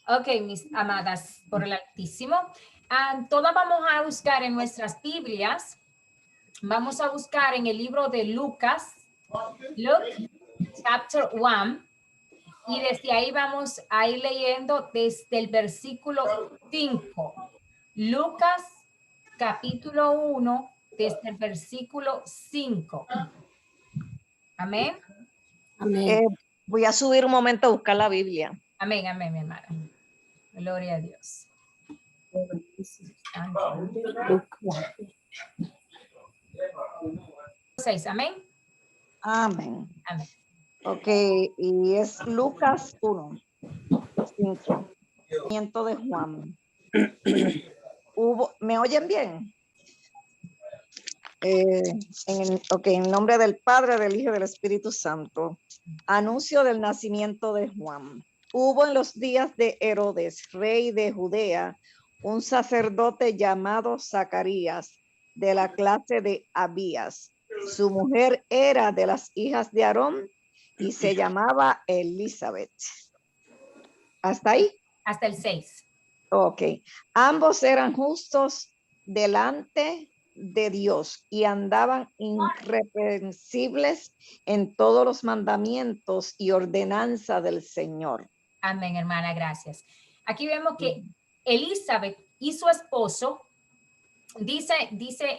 Ok, mis amadas por el Altísimo. Todas vamos a buscar en nuestras Biblias. Vamos a buscar en el libro de Lucas, Luke, chapter 1. Y desde ahí vamos a ir leyendo desde el versículo 5. Lucas, capítulo 1, desde el versículo 5. Amén. Amén. Voy a subir un momento a buscar la Biblia. Amén, amén, mi hermana. Gloria a Dios. 6, amén. Amén. Amén. Ok, y es Lucas 1, 5. De Juan. ¿Me oyen bien? En nombre del Padre, del Hijo y del Espíritu Santo. Anuncio del nacimiento de Juan. Hubo en los días de Herodes, rey de Judea, un sacerdote llamado Zacarías, de la clase de Abías. Su mujer era de las hijas de Aarón y se llamaba Elizabeth. ¿Hasta ahí? Hasta el 6. Ok. Ambos eran justos delante de Dios y andaban irreprensibles en todos los mandamientos y ordenanza del Señor. Amén, hermana, gracias. Aquí vemos que Elizabeth y su esposo, dice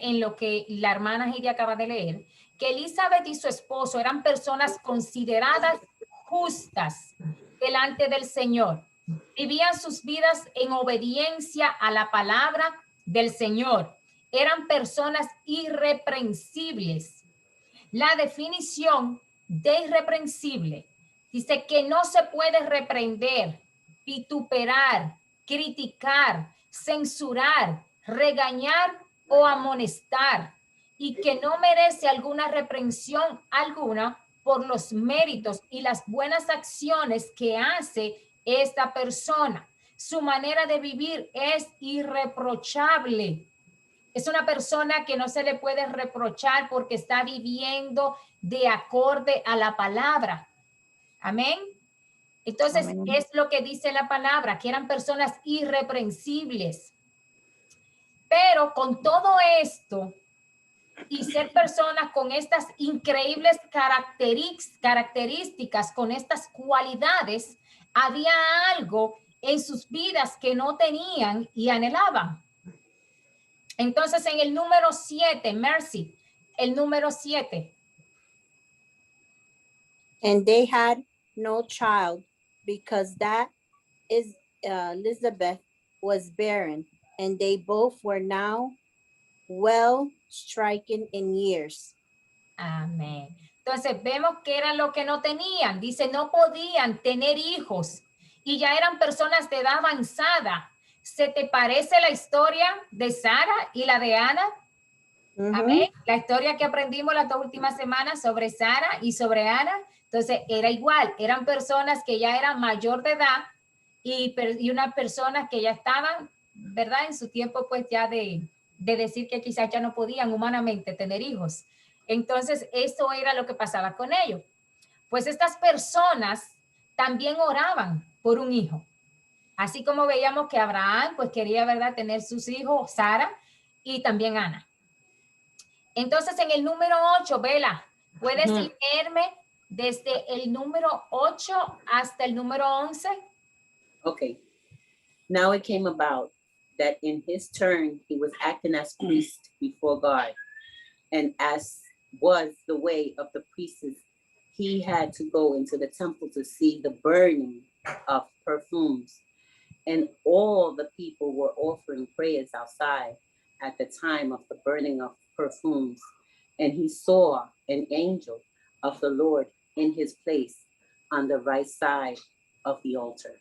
en lo que la hermana Giri acaba de leer, que Elizabeth y su esposo eran personas consideradas justas delante del Señor. Vivían sus vidas en obediencia a la palabra del Señor. Eran personas irreprensibles. La definición de irreprensible dice que no se puede reprender, vituperar, criticar, censurar, regañar o amonestar, y que no merece alguna reprensión alguna por los méritos y las buenas acciones que hace esta persona. Su manera de vivir es irreprochable. Es una persona que no se le puede reprochar porque está viviendo de acorde a la palabra. Amén. Entonces, amén. Es lo que dice la palabra, que eran personas irreprensibles. Pero con todo esto y ser personas con estas increíbles características, con estas cualidades, había algo en sus vidas que no tenían y anhelaban. Entonces, en el número 7, Mercy, el número 7. And they had no child because that is Elizabeth was barren, and they both were now well stricken in years. Amén. Entonces, vemos que era lo que no tenían. Dice, no podían tener hijos y ya eran personas de edad avanzada. ¿Se te parece la historia de Sara y la de Ana? Amén. La historia que aprendimos las 2 últimas semanas sobre Sara y sobre Ana. Entonces, era igual. Eran personas que ya eran mayor de edad y unas personas que ya estaban, ¿verdad? En su tiempo, pues ya de decir que quizás ya no podían humanamente tener hijos. Entonces, eso era lo que pasaba con ellos. Pues estas personas también oraban por un hijo. Así como veíamos que Abraham, pues quería, ¿verdad?, tener sus hijos, Sara y también Ana. Entonces, en el número 8, Bela, ¿puedes leerme desde el número 8 hasta el número 11? Okay. Now it came about that in his turn, he was acting as priest before God. And as was the way of the priests, he had to go into the temple to see the burning of perfumes. And all the people were offering prayers outside at the time of the burning of perfumes. And he saw an angel of the Lord in his place on the right side of the altar.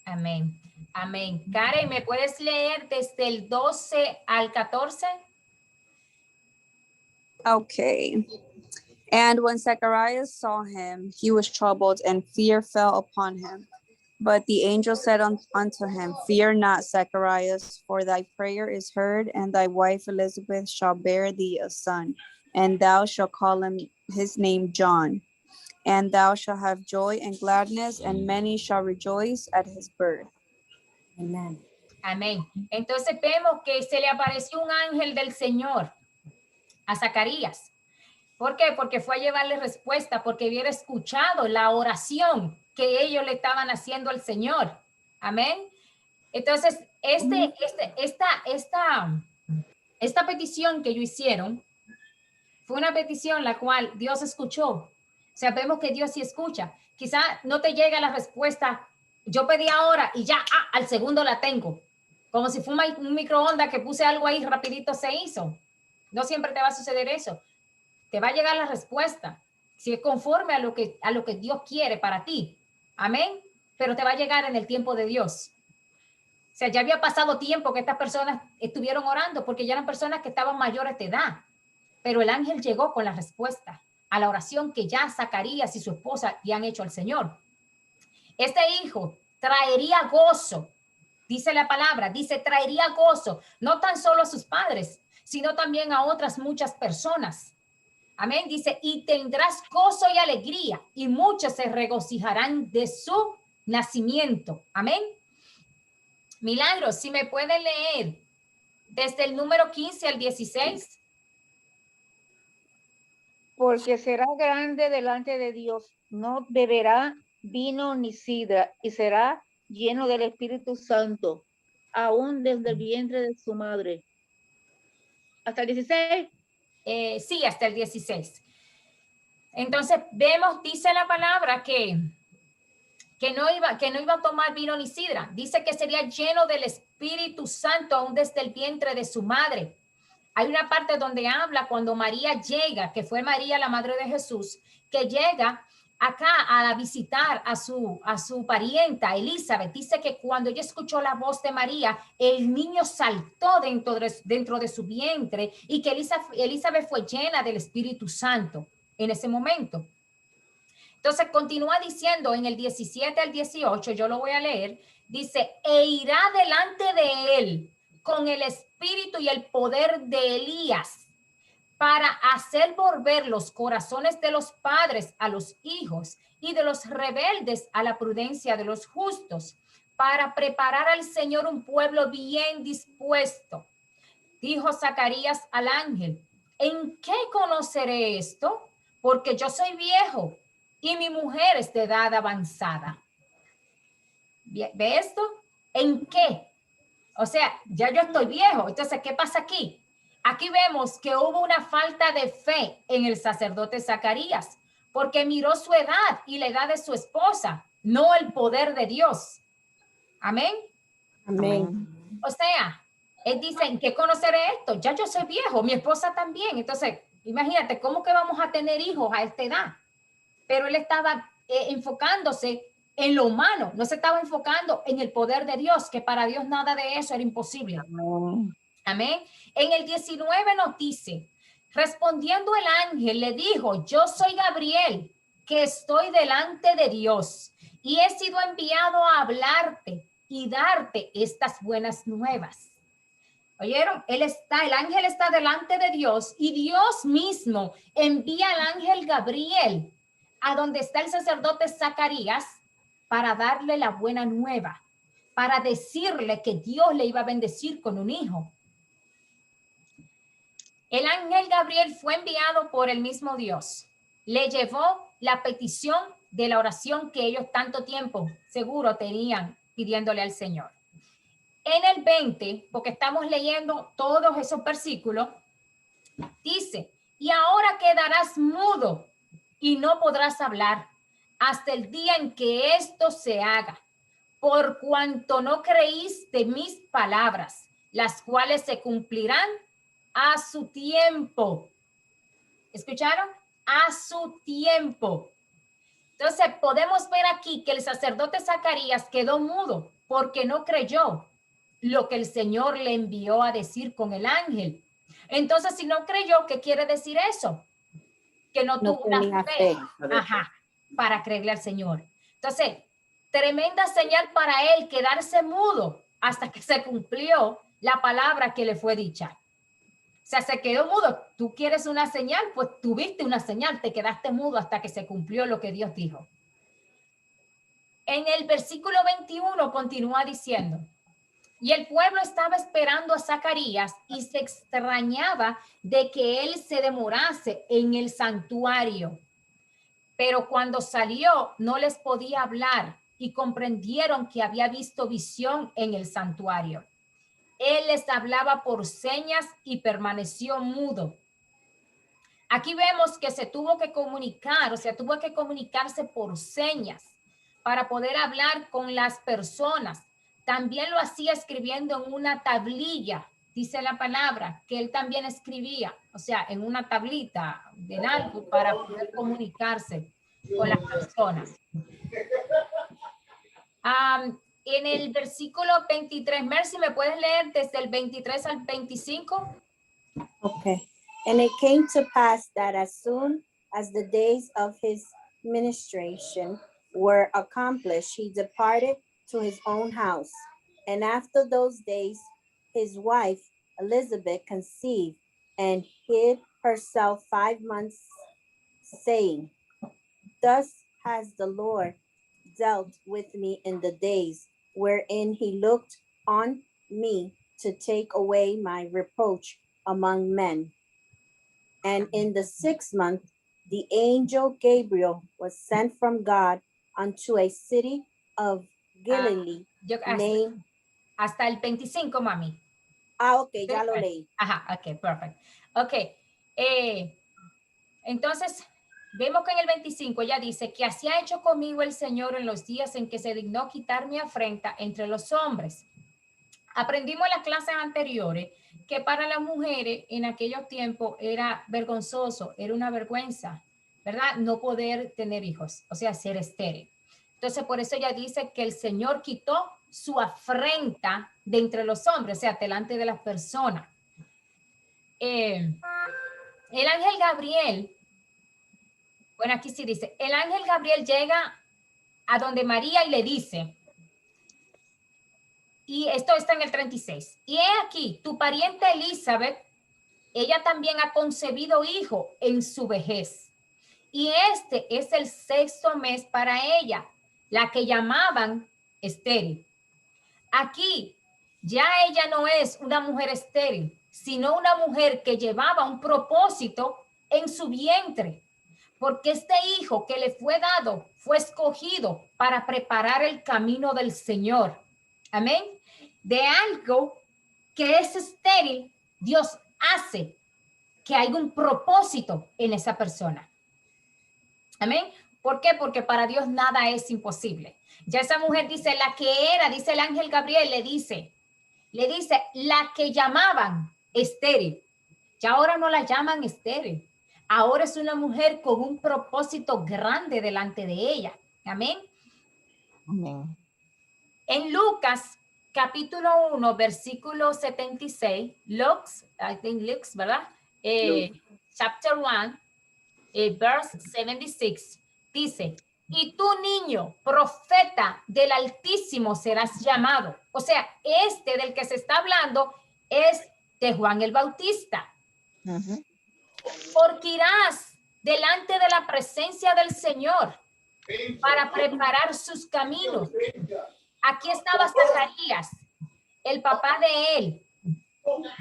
Amén. Amén. Karen, ¿me puedes leer desde el 12 al 14? Okay. And when Zacharias saw him, he was troubled, and fear fell upon him. But the angel said unto him, Fear not, Zacharias, for thy prayer is heard, and thy wife Elizabeth shall bear thee a son, and thou shalt call him his name John. and thou shalt have joy and gladness, and many shall rejoice at his birth. Amen. Amén. Entonces vemos que se le apareció un ángel del Señor a Zacarías. ¿Por qué? Porque fue a llevarle respuesta, porque hubiera escuchado la oración que ellos le estaban haciendo al Señor. Amén. Entonces, esta petición que ellos hicieron fue una petición la cual Dios escuchó. Sabemos que Dios sí escucha. Quizá no te llega la respuesta. Yo pedí ahora y ya al segundo la tengo. Como si fue un microondas que puse algo ahí rapidito se hizo. No siempre te va a suceder eso. Te va a llegar la respuesta. Si es conforme a lo que Dios quiere para ti. Amén. Pero te va a llegar en el tiempo de Dios. O sea, ya había pasado tiempo que estas personas estuvieron orando porque ya eran personas que estaban mayores de edad. Pero el ángel llegó con la respuesta a la oración que ya Zacarías y su esposa le han hecho al Señor. Este hijo traería gozo, dice la palabra, dice traería gozo, no tan solo a sus padres, sino también a otras muchas personas. Amén, dice, y tendrás gozo y alegría, y muchos se regocijarán de su nacimiento. Amén. Milagros, si me pueden leer desde el número 15 al 16. Porque será grande delante de Dios, no beberá vino ni sidra, y será lleno del Espíritu Santo, aún desde el vientre de su madre. ¿Hasta el 16? Sí, hasta el 16. Entonces vemos, dice la palabra que no iba a tomar vino ni sidra. Dice que sería lleno del Espíritu Santo aún desde el vientre de su madre. Hay una parte donde habla cuando María llega, que fue María la madre de Jesús, que llega acá a visitar a su parienta Elizabeth. Dice que cuando ella escuchó la voz de María, el niño saltó dentro de su vientre y que Elizabeth fue llena del Espíritu Santo en ese momento. Entonces continúa diciendo en el 17 al 18, yo lo voy a leer, dice, e irá delante de él con el espíritu y el poder de Elías para hacer volver los corazones de los padres a los hijos y de los rebeldes a la prudencia de los justos, para preparar al Señor un pueblo bien dispuesto. Dijo Zacarías al ángel, ¿en qué conoceré esto? Porque yo soy viejo y mi mujer es de edad avanzada. ¿Ve esto? ¿En qué? O sea, ya yo estoy viejo. Entonces, ¿qué pasa aquí? Aquí vemos que hubo una falta de fe en el sacerdote Zacarías, porque miró su edad y la edad de su esposa, no el poder de Dios. Amén. Amén. O sea, él dice, ¿en qué conoceré esto? Ya yo soy viejo, mi esposa también. Entonces, imagínate, ¿cómo que vamos a tener hijos a esta edad? Pero él estaba enfocándose en lo humano, no se estaba enfocando en el poder de Dios, que para Dios nada de eso era imposible. Amén. En el 19 nos dice, respondiendo el ángel le dijo, yo soy Gabriel, que estoy delante de Dios y he sido enviado a hablarte y darte estas buenas nuevas. ¿Oyeron? El ángel está delante de Dios y Dios mismo envía al ángel Gabriel a donde está el sacerdote Zacarías para darle la buena nueva, para decirle que Dios le iba a bendecir con un hijo. El ángel Gabriel fue enviado por el mismo Dios. Le llevó la petición de la oración que ellos tanto tiempo seguro tenían pidiéndole al Señor. En el 20, porque estamos leyendo todos esos versículos, dice, y ahora quedarás mudo y no podrás hablar hasta el día en que esto se haga, por cuanto no creíste mis palabras, las cuales se cumplirán a su tiempo. ¿Escucharon? A su tiempo. Entonces podemos ver aquí que el sacerdote Zacarías quedó mudo porque no creyó lo que el Señor le envió a decir con el ángel. Entonces, si no creyó, ¿qué quiere decir eso? Que no tuvo una fe. Ajá, para creerle al Señor. Entonces, tremenda señal para él quedarse mudo hasta que se cumplió la palabra que le fue dicha. O sea, se quedó mudo. Tú quieres una señal, pues tuviste una señal, te quedaste mudo hasta que se cumplió lo que Dios dijo. En el versículo 21 continúa diciendo, y el pueblo estaba esperando a Zacarías y se extrañaba de que él se demorase en el santuario. Pero cuando salió no les podía hablar y comprendieron que había visto visión en el santuario. Él les hablaba por señas y permaneció mudo. Aquí vemos que se tuvo que comunicar, o sea, tuvo que comunicarse por señas para poder hablar con las personas. También lo hacía escribiendo en una tablilla, dice la palabra, que él también escribía, o sea, en una tablita de algo para poder comunicarse con las personas. En el versículo 23, Mercy, ¿me puedes leer desde el 23 al 25? Okay. And it came to pass that as soon as the days of his ministration were accomplished, he departed to his own house. And after those days, his wife Elizabeth conceived and hid herself 5 months, saying, Thus has the Lord dealt with me in the days wherein he looked on me to take away my reproach among men. And in the 6th month, the angel Gabriel was sent from God unto a city of Galilee named... Hasta el 25, mami. Ok, ya lo leí. Ajá, ok, perfecto. Ok, entonces vemos que en el 25 ella dice que así ha hecho conmigo el Señor en los días en que se dignó quitar mi afrenta entre los hombres. Aprendimos en las clases anteriores que para las mujeres en aquellos tiempos era vergonzoso, era una vergüenza, ¿verdad? No poder tener hijos, o sea, ser estéril. Entonces, por eso ella dice que el Señor quitó su afrenta de entre los hombres, o sea, delante de las personas. El ángel Gabriel, bueno, aquí sí dice, el ángel Gabriel llega a donde María y le dice, y esto está en el 36, y he aquí, tu pariente Elizabeth, ella también ha concebido hijo en su vejez, y este es el 6º mes para ella, la que llamaban estéril. Aquí ya ella no es una mujer estéril, sino una mujer que llevaba un propósito en su vientre, porque este hijo que le fue dado fue escogido para preparar el camino del Señor. Amén. De algo que es estéril, Dios hace que haya un propósito en esa persona. Amén. ¿Por qué? Porque para Dios nada es imposible. Ya esa mujer dice, la que era, dice el ángel Gabriel, le dice, la que llamaban estéril. Ya ahora no la llaman estéril. Ahora es una mujer con un propósito grande delante de ella. Amén. Amén. En Lucas, capítulo 1, versículo 76, Luke, ¿verdad? Chapter 1, verse 76, dice, y tú, niño, profeta del Altísimo serás llamado. O sea, este del que se está hablando es de Juan el Bautista. Porque irás delante de la presencia del Señor para preparar sus caminos. Aquí estaba Zacarías, el papá de él,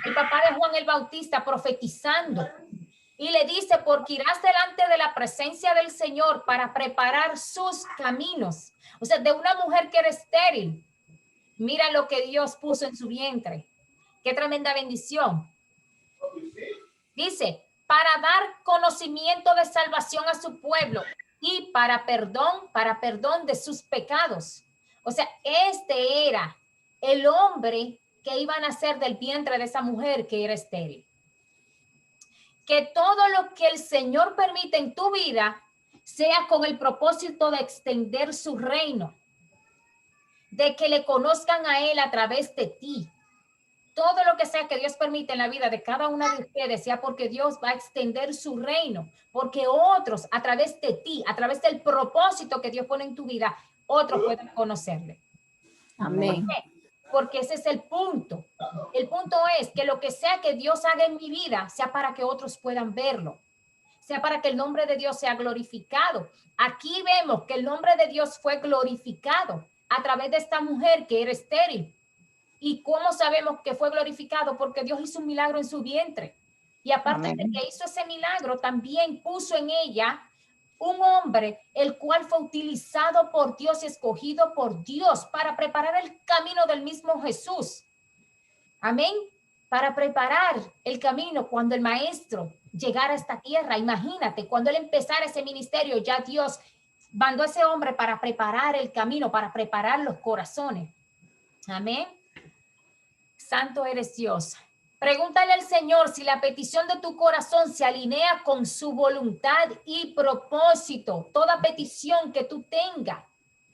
el papá de Juan el Bautista, profetizando. Y le dice, porque irás delante de la presencia del Señor para preparar sus caminos. O sea, de una mujer que era estéril. Mira lo que Dios puso en su vientre. Qué tremenda bendición. Dice, para dar conocimiento de salvación a su pueblo y para perdón de sus pecados. O sea, este era el hombre que iba a nacer del vientre de esa mujer que era estéril. Que todo lo que el Señor permite en tu vida sea con el propósito de extender su reino, de que le conozcan a Él a través de ti. Todo lo que sea que Dios permite en la vida de cada una de ustedes sea porque Dios va a extender su reino, porque otros a través de ti, a través del propósito que Dios pone en tu vida, otros pueden conocerle. Amén. porque ese es el punto. El punto es que lo que sea que Dios haga en mi vida, sea para que otros puedan verlo, sea para que el nombre de Dios sea glorificado. Aquí vemos que el nombre de Dios fue glorificado a través de esta mujer que era estéril. ¿Y cómo sabemos que fue glorificado? Porque Dios hizo un milagro en su vientre. Y aparte Amén. de que hizo ese milagro, también puso en ella un hombre, el cual fue utilizado por Dios y escogido por Dios para preparar el camino del mismo Jesús. Amén. Para preparar el camino cuando el maestro llegara a esta tierra. Imagínate, cuando él empezara ese ministerio, ya Dios mandó a ese hombre para preparar el camino, para preparar los corazones. Amén. Santo eres Dios. Pregúntale al Señor si la petición de tu corazón se alinea con su voluntad y propósito. Toda petición que tú tengas,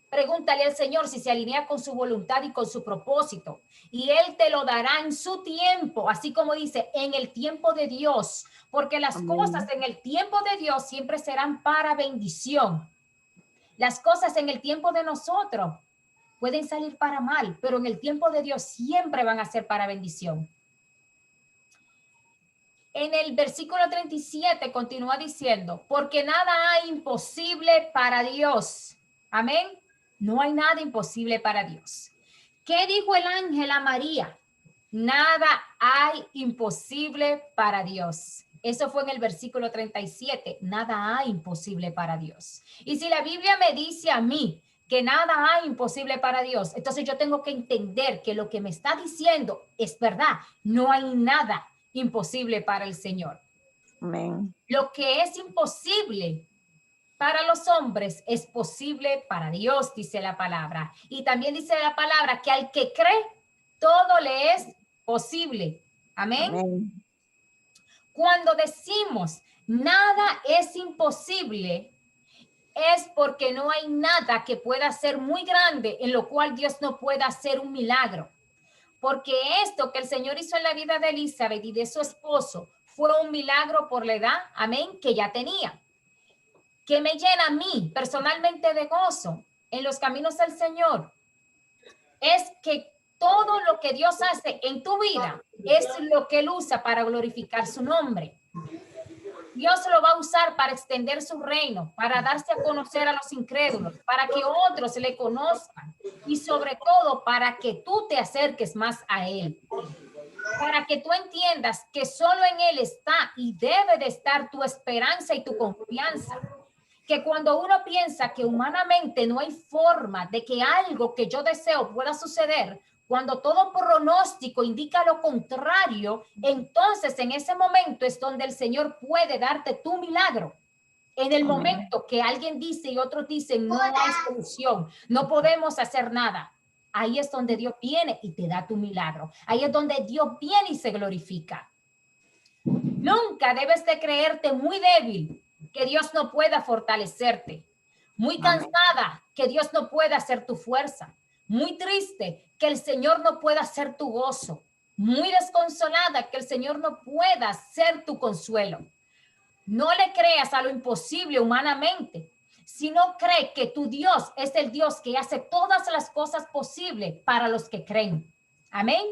pregúntale al Señor si se alinea con su voluntad y con su propósito. Y Él te lo dará en su tiempo, así como dice, en el tiempo de Dios. Porque las cosas en el tiempo de Dios siempre serán para bendición. Las cosas en el tiempo de nosotros pueden salir para mal, pero en el tiempo de Dios siempre van a ser para bendición. En el versículo 37 continúa diciendo, porque nada hay imposible para Dios. Amén. No hay nada imposible para Dios. ¿Qué dijo el ángel a María? Nada hay imposible para Dios. Eso fue en el versículo 37. Nada hay imposible para Dios. Y si la Biblia me dice a mí que nada hay imposible para Dios, entonces yo tengo que entender que lo que me está diciendo es verdad. No hay nada imposible para el Señor. Amén. Lo que es imposible para los hombres es posible para Dios, dice la palabra. Y también dice la palabra que al que cree, todo le es posible. Amén. Amén. Cuando decimos nada es imposible, es porque no hay nada que pueda ser muy grande en lo cual Dios no pueda hacer un milagro. Porque esto que el Señor hizo en la vida de Elizabeth y de su esposo fue un milagro por la edad, amén, que ya tenía. Que me llena a mí personalmente de gozo en los caminos del Señor es que todo lo que Dios hace en tu vida es lo que Él usa para glorificar su nombre. Dios lo va a usar para extender su reino, para darse a conocer a los incrédulos, para que otros le conozcan y sobre todo para que tú te acerques más a Él. Para que tú entiendas que solo en Él está y debe de estar tu esperanza y tu confianza. Que cuando uno piensa que humanamente no hay forma de que algo que yo deseo pueda suceder, cuando todo pronóstico indica lo contrario, entonces en ese momento es donde el Señor puede darte tu milagro. En el momento que alguien dice y otros dicen no hay solución, no podemos hacer nada, ahí es donde Dios viene y te da tu milagro. Ahí es donde Dios viene y se glorifica. Nunca debes de creerte muy débil, que Dios no pueda fortalecerte. Muy cansada, que Dios no pueda hacer tu fuerza. Muy triste, que el Señor no pueda ser tu gozo. Muy desconsolada, que el Señor no pueda ser tu consuelo. No le creas a lo imposible humanamente, sino cree que tu Dios es el Dios que hace todas las cosas posibles para los que creen. Amén.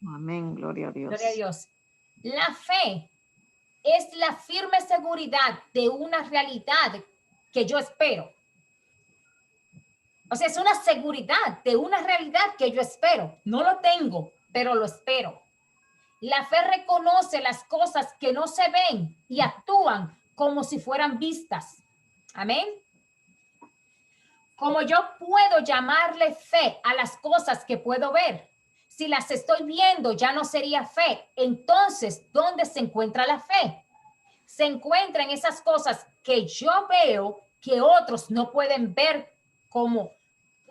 Amén. Gloria a Dios. Gloria a Dios. La fe es la firme seguridad de una realidad que yo espero. O sea, es una seguridad de una realidad que yo espero. No lo tengo, pero lo espero. La fe reconoce las cosas que no se ven y actúan como si fueran vistas. Amén. Como yo puedo llamarle fe a las cosas que puedo ver. Si las estoy viendo, ya no sería fe. Entonces, ¿dónde se encuentra la fe? Se encuentra en esas cosas que yo veo que otros no pueden ver como,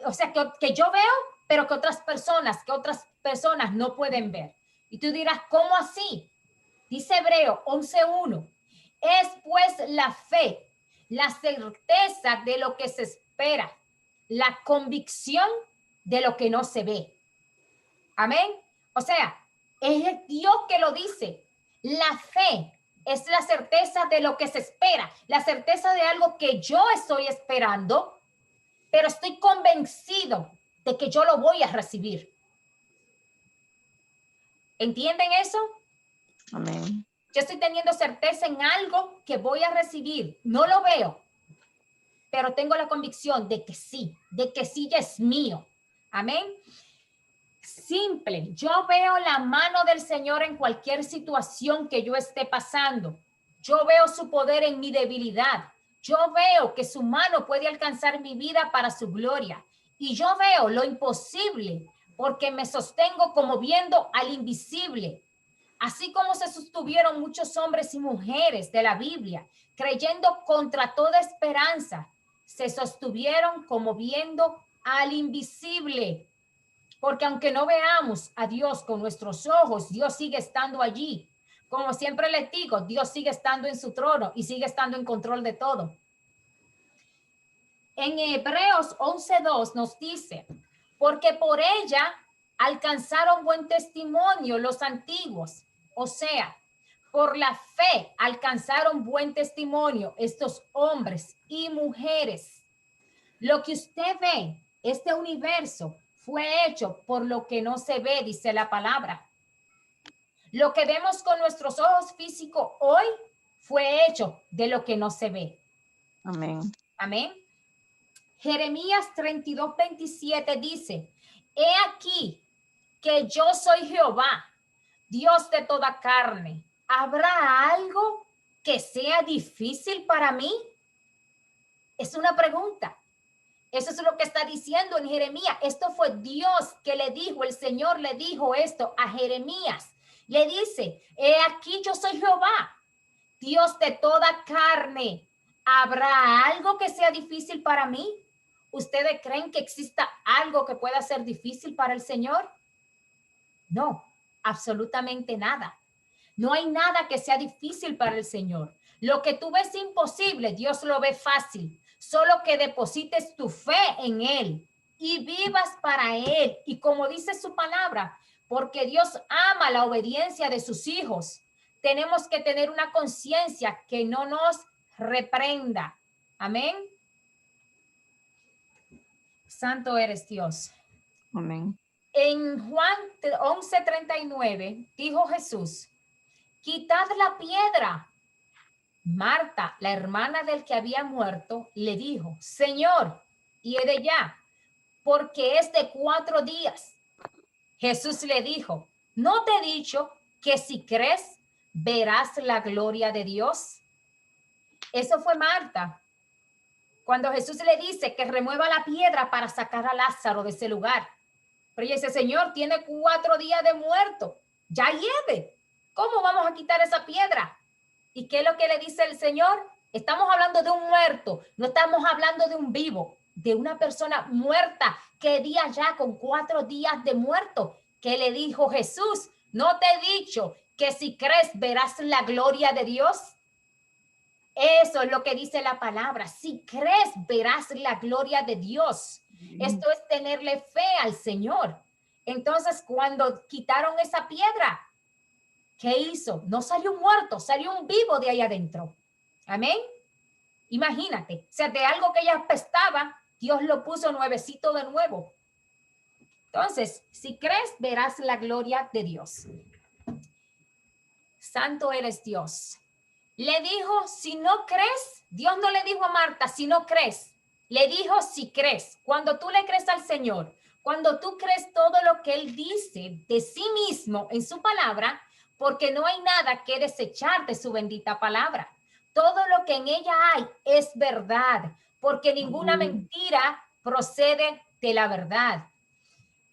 o sea, que yo veo, pero que otras personas no pueden ver. Y tú dirás, ¿cómo así? Dice Hebreo 11:1. Es pues la fe, la certeza de lo que se espera, la convicción de lo que no se ve. Amén. O sea, es Dios que lo dice. La fe es la certeza de lo que se espera, la certeza de algo que yo estoy esperando, pero estoy convencido de que yo lo voy a recibir. ¿Entienden eso? Amén. Yo estoy teniendo certeza en algo que voy a recibir. No lo veo, pero tengo la convicción de que sí ya es mío. Amén. Simple. Yo veo la mano del Señor en cualquier situación que yo esté pasando. Yo veo su poder en mi debilidad. Yo veo que su mano puede alcanzar mi vida para su gloria. Y yo veo lo imposible porque me sostengo como viendo al invisible. Así como se sostuvieron muchos hombres y mujeres de la Biblia, creyendo contra toda esperanza, se sostuvieron como viendo al invisible. Porque aunque no veamos a Dios con nuestros ojos, Dios sigue estando allí. Como siempre les digo, Dios sigue estando en su trono y sigue estando en control de todo. En Hebreos 11:2 nos dice, porque por ella alcanzaron buen testimonio los antiguos. O sea, por la fe alcanzaron buen testimonio estos hombres y mujeres. Lo que usted ve, este universo, fue hecho por lo que no se ve, dice la palabra. Lo que vemos con nuestros ojos físicos hoy fue hecho de lo que no se ve. Amén. Amén. Jeremías 32:27 dice, he aquí que yo soy Jehová, Dios de toda carne. ¿Habrá algo que sea difícil para mí? Es una pregunta. Eso es lo que está diciendo en Jeremías. Esto fue Dios que le dijo, el Señor le dijo esto a Jeremías. Le dice, he aquí yo soy Jehová, Dios de toda carne. ¿Habrá algo que sea difícil para mí? ¿Ustedes creen que exista algo que pueda ser difícil para el Señor? No, absolutamente nada. No hay nada que sea difícil para el Señor. Lo que tú ves imposible, Dios lo ve fácil. Solo que deposites tu fe en Él y vivas para Él. Y como dice su palabra, porque Dios ama la obediencia de sus hijos, tenemos que tener una conciencia que no nos reprenda. Amén. Santo eres Dios. Amén. En Juan 11:39 dijo Jesús, quitad la piedra. Marta, la hermana del que había muerto, le dijo, Señor, y he de ya, porque es de 4 días. Jesús le dijo, ¿no te he dicho que si crees, verás la gloria de Dios? Eso fue Marta. Cuando Jesús le dice que remueva la piedra para sacar a Lázaro de ese lugar. Pero ella dice, Señor, tiene 4 días de muerto. Ya lleve. ¿Cómo vamos a quitar esa piedra? ¿Y qué es lo que le dice el Señor? Estamos hablando de un muerto, no estamos hablando de un vivo, de una persona muerta que día ya con 4 días de muerto. ¿Qué le dijo Jesús? ¿No te he dicho que si crees verás la gloria de Dios? Eso es lo que dice la palabra. Si crees verás la gloria de Dios. Esto es tenerle fe al Señor. Entonces, cuando quitaron esa piedra, ¿qué hizo? No salió muerto, salió un vivo de ahí adentro. Amén. Imagínate, o sea, de algo que ya apestaba, Dios lo puso nuevecito de nuevo. Entonces, si crees, verás la gloria de Dios. Santo eres Dios. Le dijo, si no crees, Dios no le dijo a Marta, si no crees. Le dijo, si crees. Cuando tú le crees al Señor, cuando tú crees todo lo que Él dice de sí mismo en su palabra, porque no hay nada que desechar de su bendita palabra. Todo lo que en ella hay es verdad, porque ninguna mentira procede de la verdad.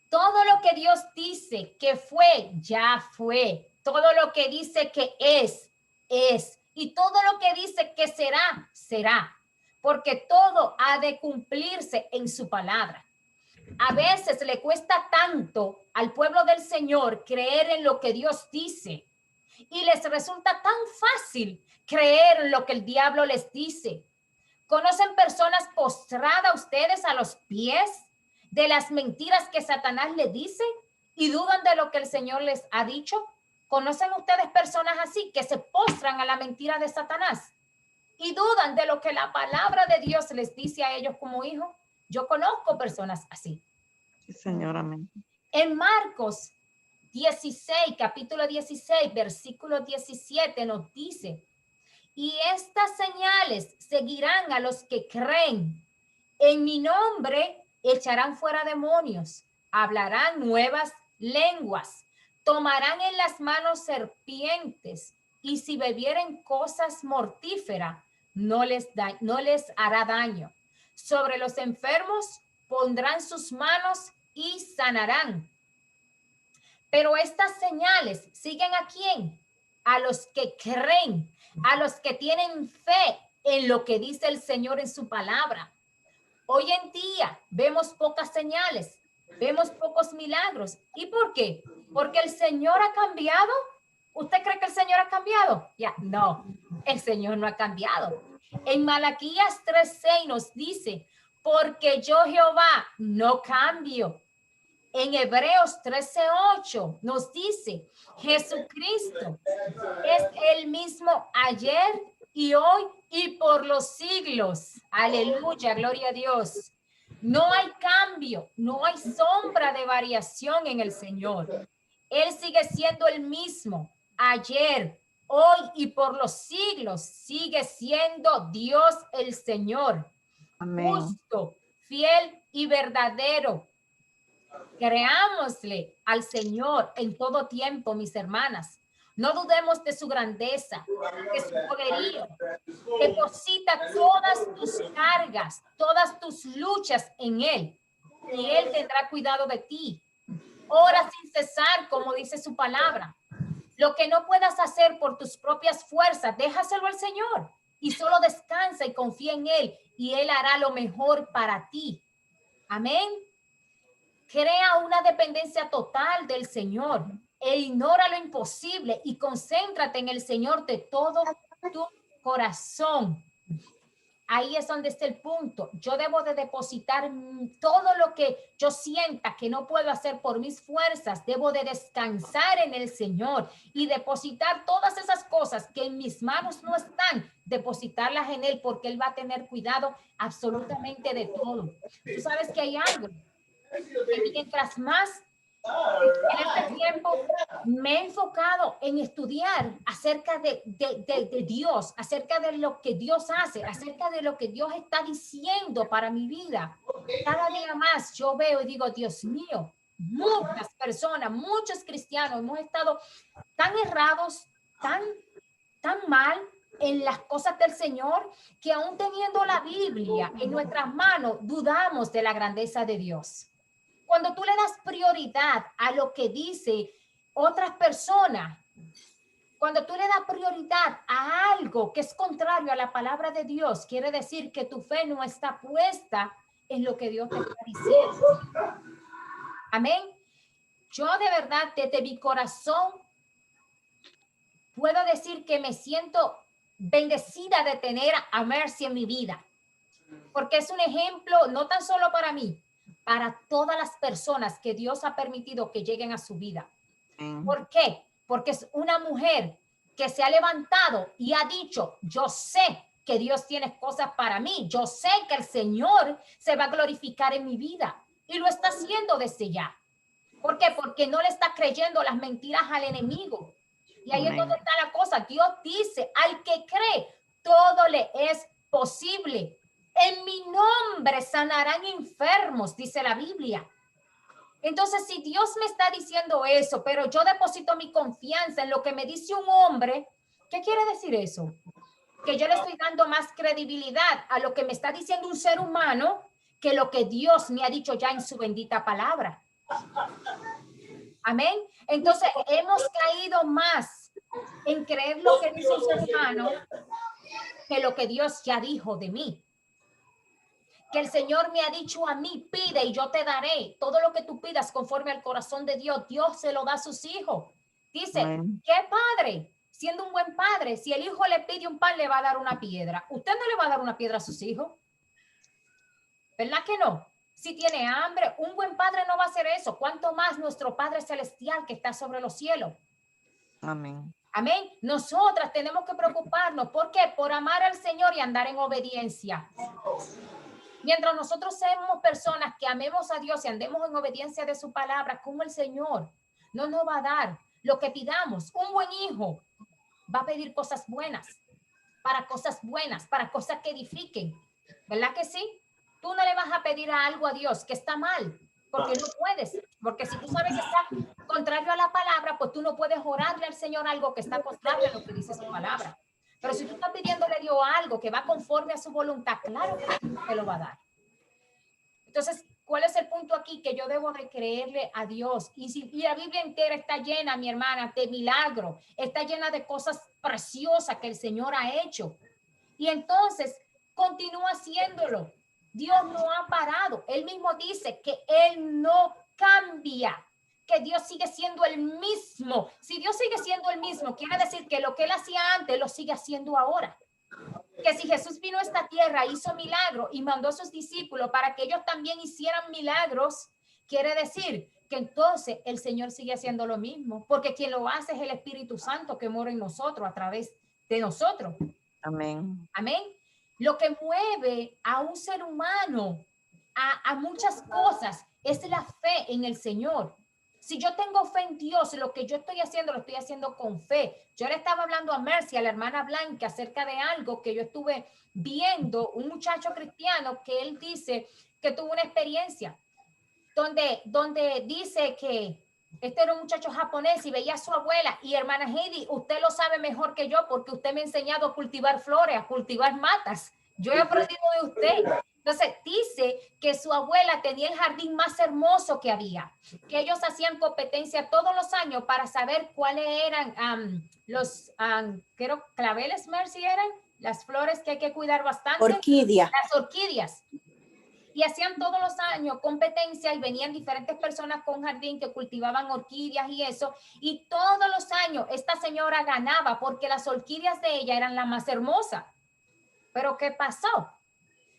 Todo lo que Dios dice que fue, ya fue. Todo lo que dice que es. Y todo lo que dice que será, será. Porque todo ha de cumplirse en su palabra. A veces le cuesta tanto al pueblo del Señor creer en lo que Dios dice y les resulta tan fácil creer en lo que el diablo les dice. ¿Conocen personas postradas ustedes a los pies de las mentiras que Satanás les dice y dudan de lo que el Señor les ha dicho? ¿Conocen ustedes personas así que se postran a la mentira de Satanás y dudan de lo que la palabra de Dios les dice a ellos como hijos? Yo conozco personas así. Sí, Señor, amén. En Marcos 16, capítulo 16, versículo 17 nos dice, y estas señales seguirán a los que creen. En mi nombre echarán fuera demonios, hablarán nuevas lenguas, tomarán en las manos serpientes, y si bebieren cosas mortíferas, no les hará daño. Sobre los enfermos pondrán sus manos y sanarán. Pero estas señales siguen ¿a quién? A los que creen, a los que tienen fe en lo que dice el Señor en su palabra. Hoy en día vemos pocas señales, vemos pocos milagros. ¿Y por qué? Porque el Señor ha cambiado. ¿Usted cree que el Señor ha cambiado? Ya, no, el Señor no ha cambiado. En Malaquías 3:6 nos dice, porque yo Jehová no cambio. En Hebreos 13:8 nos dice, Jesucristo es el mismo ayer y hoy y por los siglos. Aleluya, gloria a Dios. No hay cambio, no hay sombra de variación en el Señor. Él sigue siendo el mismo ayer, hoy y por los siglos. Sigue siendo Dios el Señor. Amén. Justo, fiel y verdadero. Creámosle al Señor en todo tiempo, mis hermanas. No dudemos de su grandeza, de su poderío. Deposita todas tus cargas, todas tus luchas en Él, y Él tendrá cuidado de ti. Ora sin cesar, como dice su palabra. Lo que no puedas hacer por tus propias fuerzas, déjaselo al Señor y solo descansa y confía en Él, y Él hará lo mejor para ti. Amén. Crea una dependencia total del Señor e ignora lo imposible y concéntrate en el Señor de todo tu corazón. Ahí es donde está el punto. Yo debo de depositar todo lo que yo sienta que no puedo hacer por mis fuerzas. Debo de descansar en el Señor y depositar todas esas cosas que en mis manos no están, depositarlas en Él, porque Él va a tener cuidado absolutamente de todo. Tú sabes que hay algo. Y mientras más en este tiempo me he enfocado en estudiar acerca de Dios, acerca de lo que Dios hace, acerca de lo que Dios está diciendo para mi vida. Cada día más yo veo y digo, Dios mío, muchas personas, muchos cristianos hemos estado tan errados, tan mal en las cosas del Señor, que aún teniendo la Biblia en nuestras manos, dudamos de la grandeza de Dios. Cuando tú le das prioridad a lo que dice otras personas, cuando tú le das prioridad a algo que es contrario a la palabra de Dios, quiere decir que tu fe no está puesta en lo que Dios te está diciendo. Amén. Yo de verdad, desde mi corazón, puedo decir que me siento bendecida de tener a Mercy en mi vida, porque es un ejemplo no tan solo para mí, para todas las personas que Dios ha permitido que lleguen a su vida. ¿Por qué? Porque es una mujer que se ha levantado y ha dicho, yo sé que Dios tiene cosas para mí, yo sé que el Señor se va a glorificar en mi vida, y lo está haciendo desde ya. ¿Por qué? Porque no le está creyendo las mentiras al enemigo. Y ahí es donde está la cosa. Dios dice, al que cree, todo le es posible. En mi nombre sanarán enfermos, dice la Biblia. Entonces, si Dios me está diciendo eso, pero yo deposito mi confianza en lo que me dice un hombre, ¿qué quiere decir eso? Que yo le estoy dando más credibilidad a lo que me está diciendo un ser humano que lo que Dios me ha dicho ya en su bendita palabra. Amén. Entonces, hemos caído más en creer lo que dice un ser humano que lo que Dios ya dijo de mí. Que el Señor me ha dicho a mí, pide y yo te daré. Todo lo que tú pidas conforme al corazón de Dios, Dios se lo da a sus hijos. Dice, ¿qué padre? Siendo un buen padre, si el hijo le pide un pan, le va a dar una piedra. ¿Usted no le va a dar una piedra a sus hijos? ¿Verdad que no? Si tiene hambre, un buen padre no va a hacer eso. ¿Cuánto más nuestro Padre Celestial que está sobre los cielos? Amén. Amén. Nosotras tenemos que preocuparnos. ¿Por qué? Por amar al Señor y andar en obediencia. Mientras nosotros seamos personas que amemos a Dios y andemos en obediencia de su palabra, como el Señor no nos va a dar lo que pidamos. Un buen hijo va a pedir cosas buenas, para cosas que edifiquen. ¿Verdad que sí? Tú no le vas a pedir algo a Dios que está mal, porque no puedes. Porque si tú sabes que está contrario a la palabra, pues tú no puedes orarle al Señor algo que está contrario a lo que dice su palabra. Pero si tú estás pidiéndole a Dios algo que va conforme a su voluntad, claro que te lo va a dar. Entonces, ¿cuál es el punto aquí? Que yo debo de creerle a Dios. Y la Biblia entera está llena, mi hermana, de milagros. Está llena de cosas preciosas que el Señor ha hecho. Y entonces, continúa haciéndolo. Dios no ha parado. Él mismo dice que Él no cambia, que Dios sigue siendo el mismo. Si Dios sigue siendo el mismo, quiere decir que lo que Él hacía antes, lo sigue haciendo ahora. Que si Jesús vino a esta tierra, hizo milagro y mandó a sus discípulos para que ellos también hicieran milagros, quiere decir que entonces el Señor sigue haciendo lo mismo, porque quien lo hace es el Espíritu Santo que mora en nosotros, a través de nosotros. Amén. Amén. Lo que mueve a un ser humano a muchas cosas es la fe en el Señor. Si yo tengo fe en Dios, lo que yo estoy haciendo, lo estoy haciendo con fe. Yo le estaba hablando a Mercy, a la hermana Blanca, acerca de algo que yo estuve viendo, un muchacho cristiano que él dice que tuvo una experiencia donde dice que este era un muchacho japonés y veía a su abuela y hermana Heidi, usted lo sabe mejor que yo porque usted me ha enseñado a cultivar flores, a cultivar matas. Yo he aprendido de usted. Entonces dice que su abuela tenía el jardín más hermoso que había, que ellos hacían competencia todos los años para saber cuáles eran creo claveles, Mercy, eran las flores que hay que cuidar bastante. Orquídea. Las orquídeas. Y hacían todos los años competencia y venían diferentes personas con jardín que cultivaban orquídeas y eso. Y todos los años esta señora ganaba porque las orquídeas de ella eran la más hermosa. ¿Pero qué pasó?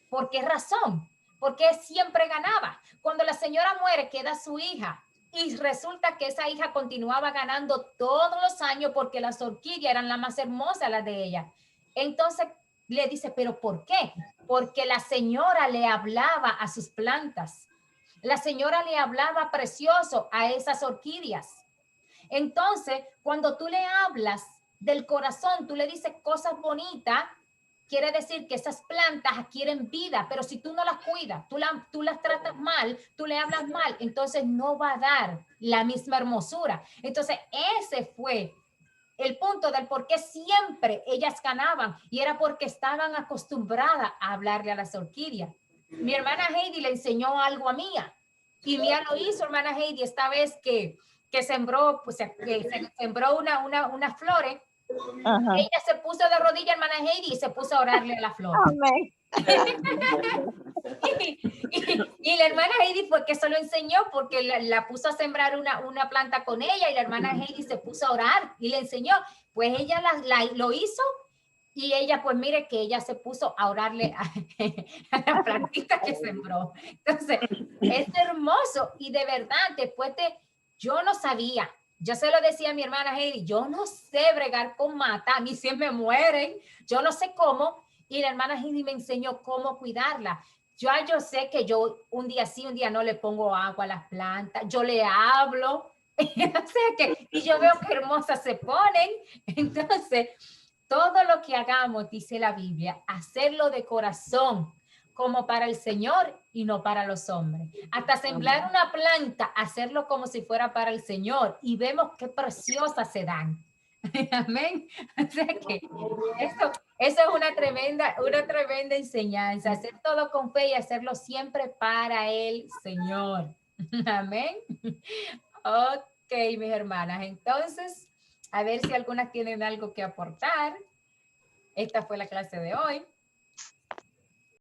¿Por qué razón? Porque siempre ganaba. Cuando la señora muere, queda su hija. Y resulta que esa hija continuaba ganando todos los años porque las orquídeas eran las más hermosas, las de ella. Entonces le dice, ¿pero por qué? Porque la señora le hablaba a sus plantas. La señora le hablaba precioso a esas orquídeas. Entonces, cuando tú le hablas del corazón, tú le dices cosas bonitas, quiere decir que esas plantas adquieren vida, pero si tú no las cuidas, tú las tratas mal, tú le hablas mal, entonces no va a dar la misma hermosura. Entonces, ese fue el punto del por qué siempre ellas ganaban y era porque estaban acostumbradas a hablarle a las orquídeas. Mi hermana Heidi le enseñó algo a Mía y Mía lo hizo, hermana Heidi, esta vez que sembró, pues que sembró unas flores. Ajá. Ella se puso de rodillas, hermana Heidi, y se puso a orarle a la flor. Amén. y la hermana Heidi fue que se lo enseñó porque la puso a sembrar una planta con ella y la hermana Heidi se puso a orar y le enseñó. Pues ella lo hizo y ella, pues mire que ella se puso a orarle a la plantita que sembró. Entonces, es hermoso y de verdad, después yo no sabía. Yo se lo decía a mi hermana Heidi, yo no sé bregar con mata, a mí se me mueren, yo no sé cómo. Y la hermana Heidi me enseñó cómo cuidarla. Yo sé que yo un día sí, un día no le pongo agua a las plantas, yo le hablo, y yo veo que hermosas se ponen. Entonces, todo lo que hagamos, dice la Biblia, hacerlo de corazón, como para el Señor y no para los hombres. Hasta sembrar una planta, hacerlo como si fuera para el Señor y vemos qué preciosas se dan. Amén. O sea que eso es una tremenda enseñanza, hacer todo con fe y hacerlo siempre para el Señor. Amén. Ok, mis hermanas, entonces, a ver si algunas tienen algo que aportar. Esta fue la clase de hoy.